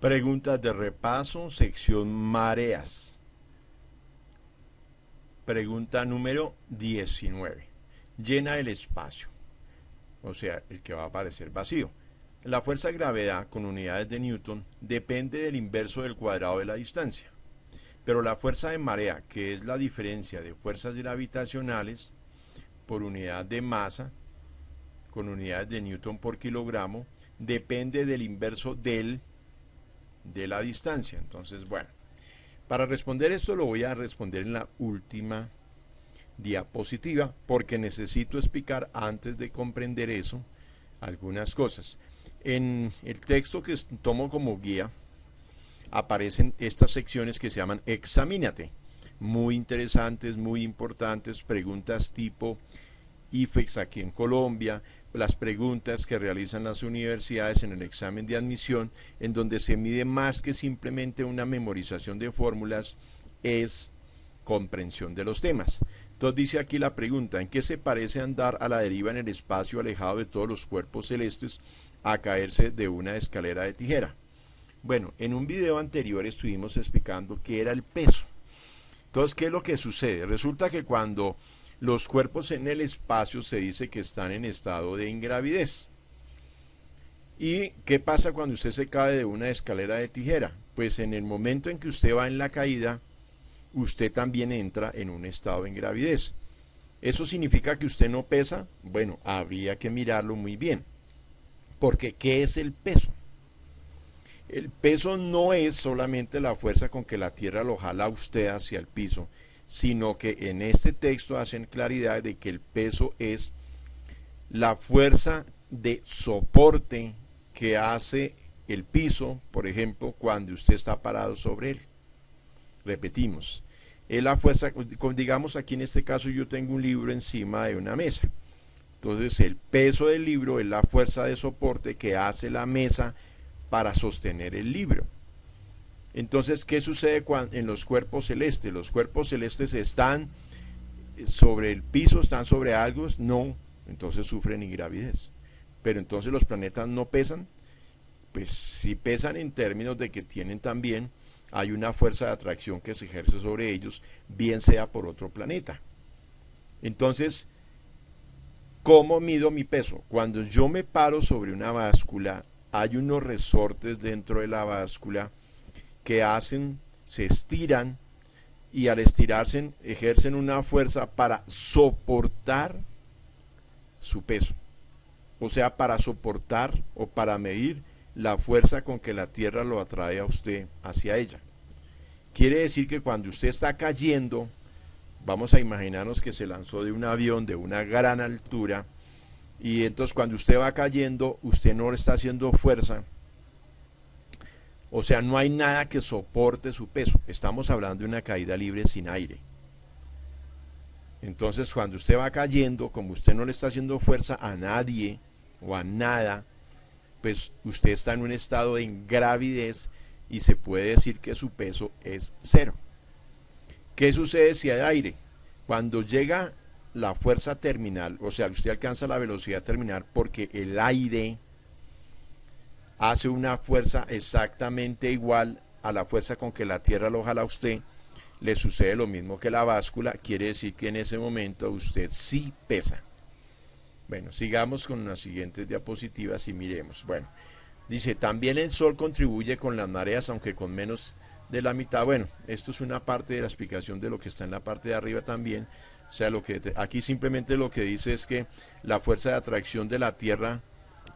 Preguntas de repaso, sección mareas. Pregunta número 19. Llena el espacio, o sea, el que va a aparecer vacío. La fuerza de gravedad con unidades de Newton depende del inverso del cuadrado de la distancia. Pero la fuerza de marea, que es la diferencia de fuerzas gravitacionales por unidad de masa, con unidades de Newton por kilogramo, depende del inverso de la distancia. Entonces, bueno, para responder esto lo voy a responder en la última diapositiva, porque necesito explicar antes de comprender eso algunas cosas. En el texto que tomo como guía aparecen estas secciones que se llaman Examínate, muy interesantes, muy importantes, preguntas tipo IFEX aquí en Colombia, las preguntas que realizan las universidades en el examen de admisión, en donde se mide más que simplemente una memorización de fórmulas, es comprensión de los temas. Entonces dice aquí la pregunta: ¿en qué se parece andar a la deriva en el espacio alejado de todos los cuerpos celestes a caerse de una escalera de tijera? Bueno, en un video anterior estuvimos explicando qué era el peso. Entonces, ¿qué es lo que sucede? Resulta que cuando los cuerpos en el espacio se dice que están en estado de ingravidez. ¿Y qué pasa cuando usted se cae de una escalera de tijera? Pues en el momento en que usted va en la caída, usted también entra en un estado de ingravidez. ¿Eso significa que usted no pesa? Bueno, habría que mirarlo muy bien. Porque, ¿qué es el peso? El peso no es solamente la fuerza con que la tierra lo jala a usted hacia el piso, sino que en este texto hacen claridad de que el peso es la fuerza de soporte que hace el piso, por ejemplo, cuando usted está parado sobre él. Repetimos, es la fuerza, digamos aquí en este caso yo tengo un libro encima de una mesa. Entonces el peso del libro es la fuerza de soporte que hace la mesa para sostener el libro. Entonces, ¿qué sucede en los cuerpos celestes? ¿Los cuerpos celestes están sobre el piso, están sobre algo? No, entonces sufren ingravidez. Pero entonces los planetas no pesan. Pues sí pesan en términos de que tienen también, hay una fuerza de atracción que se ejerce sobre ellos, bien sea por otro planeta. Entonces, ¿cómo mido mi peso? Cuando yo me paro sobre una báscula, hay unos resortes dentro de la báscula que se estiran, y al estirarse ejercen una fuerza para soportar su peso. O sea, para soportar o para medir la fuerza con que la tierra lo atrae a usted hacia ella. Quiere decir que cuando usted está cayendo, vamos a imaginarnos que se lanzó de un avión de una gran altura, y entonces cuando usted va cayendo, usted no le está haciendo fuerza, o sea, no hay nada que soporte su peso. Estamos hablando de una caída libre sin aire. Entonces, cuando usted va cayendo, como usted no le está haciendo fuerza a nadie o a nada, pues usted está en un estado de ingravidez y se puede decir que su peso es cero. ¿Qué sucede si hay aire? Cuando llega la fuerza terminal, o sea, usted alcanza la velocidad terminal porque el aire hace una fuerza exactamente igual a la fuerza con que la tierra lo jala a usted, le sucede lo mismo que la báscula, quiere decir que en ese momento usted sí pesa. Bueno, sigamos con las siguientes diapositivas y miremos. Bueno, dice, también el sol contribuye con las mareas, aunque con menos de la mitad. Bueno, esto es una parte de la explicación de lo que está en la parte de arriba también. O sea, aquí simplemente lo que dice es que la fuerza de atracción de la tierra,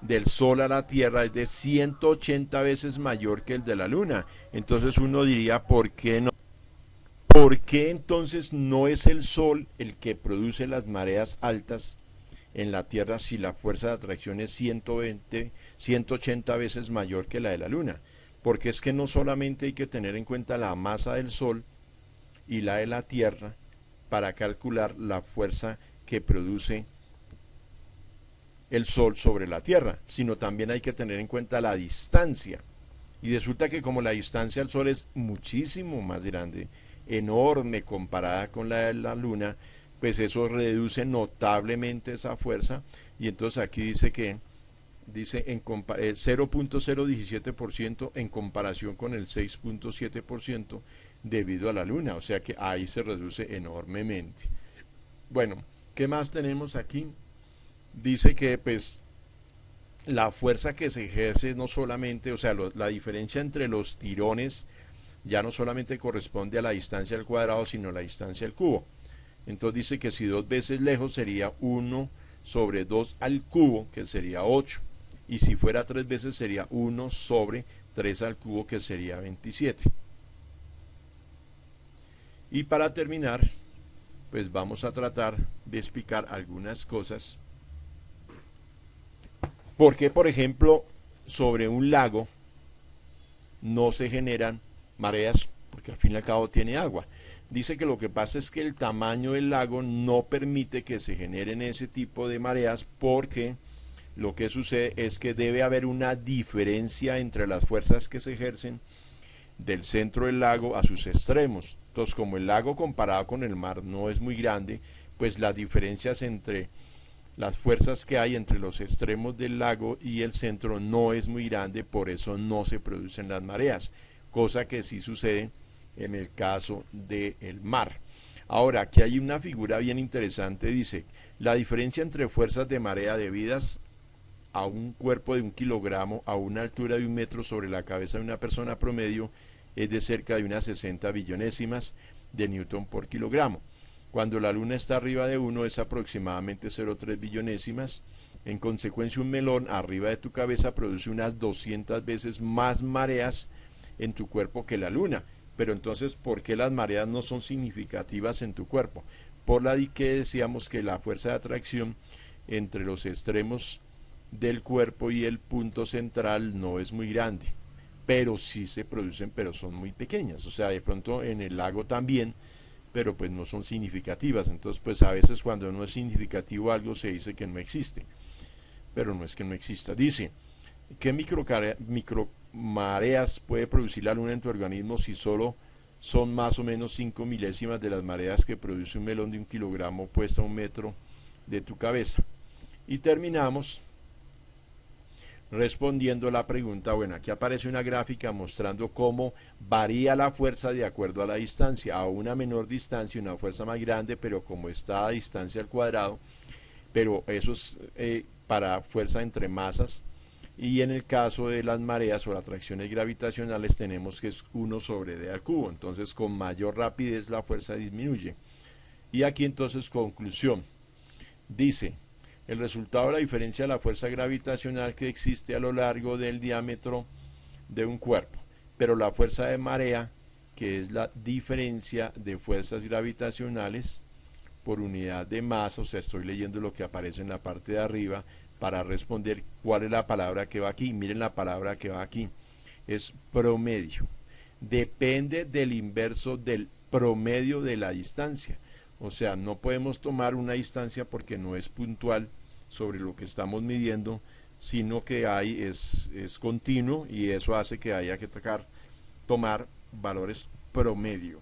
del sol a la tierra, es de 180 veces mayor que el de la luna. Entonces uno diría, ¿por qué no? ¿Por qué entonces no es el sol el que produce las mareas altas en la tierra si la fuerza de atracción es 180 veces mayor que la de la luna? Porque es que no solamente hay que tener en cuenta la masa del sol y la de la tierra para calcular la fuerza que produce el sol sobre la tierra, sino también hay que tener en cuenta la distancia. Y resulta que como la distancia al sol es muchísimo más grande, enorme comparada con la de la luna, pues eso reduce notablemente esa fuerza. Y entonces aquí dice que dice 0.017% en comparación con el 6.7% debido a la luna, o sea que ahí se reduce enormemente. Bueno, ¿qué más tenemos aquí? Dice que pues la fuerza que se ejerce no solamente, o sea, la diferencia entre los tirones ya no solamente corresponde a la distancia al cuadrado, sino a la distancia al cubo. Entonces dice que si 2 veces lejos sería 1 sobre 2 al cubo, que sería 8. Y si fuera 3 veces sería 1 sobre 3 al cubo, que sería 27. Y para terminar, pues vamos a tratar de explicar algunas cosas. Porque, por ejemplo, sobre un lago no se generan mareas, porque al fin y al cabo tiene agua. Dice que lo que pasa es que el tamaño del lago no permite que se generen ese tipo de mareas, porque lo que sucede es que debe haber una diferencia entre las fuerzas que se ejercen del centro del lago a sus extremos. Entonces, como el lago comparado con el mar no es muy grande, pues las diferencias entre las fuerzas que hay entre los extremos del lago y el centro no es muy grande, por eso no se producen las mareas, cosa que sí sucede en el caso del mar. Ahora, aquí hay una figura bien interesante, dice, la diferencia entre fuerzas de marea debidas a un cuerpo de 1 kilogramo a una altura de 1 metro sobre la cabeza de una persona promedio es de cerca de unas 60 billonésimas de Newton por kilogramo. Cuando la luna está arriba de 1 es aproximadamente 0,3 billonésimas. En consecuencia, un melón arriba de tu cabeza produce unas 200 veces más mareas en tu cuerpo que la luna. Pero entonces, ¿por qué las mareas no son significativas en tu cuerpo? Por la que decíamos que la fuerza de atracción entre los extremos del cuerpo y el punto central no es muy grande, pero sí se producen, pero son muy pequeñas. O sea, de pronto en el lago también, pero pues no son significativas. Entonces pues a veces cuando no es significativo algo se dice que no existe, pero no es que no exista. Dice, ¿qué micromareas puede producir la luna en tu organismo si solo son más o menos 5 milésimas de las mareas que produce un melón de 1 kilogramo puesto a 1 metro de tu cabeza? Y terminamos respondiendo la pregunta. Bueno, aquí aparece una gráfica mostrando cómo varía la fuerza de acuerdo a la distancia. A una menor distancia una fuerza más grande, pero como está a distancia al cuadrado, pero eso es para fuerza entre masas. Y en el caso de las mareas o las atracciones gravitacionales tenemos que es 1 sobre d al cubo. Entonces con mayor rapidez la fuerza disminuye. Y aquí entonces conclusión. Dice, el resultado de la diferencia de la fuerza gravitacional que existe a lo largo del diámetro de un cuerpo, pero la fuerza de marea, que es la diferencia de fuerzas gravitacionales por unidad de masa, o sea, estoy leyendo lo que aparece en la parte de arriba para responder cuál es la palabra que va aquí. Miren la palabra que va aquí, es promedio. Depende del inverso del promedio de la distancia. O sea, no podemos tomar una distancia porque no es puntual sobre lo que estamos midiendo, sino que es continuo, y eso hace que haya que tomar valores promedio.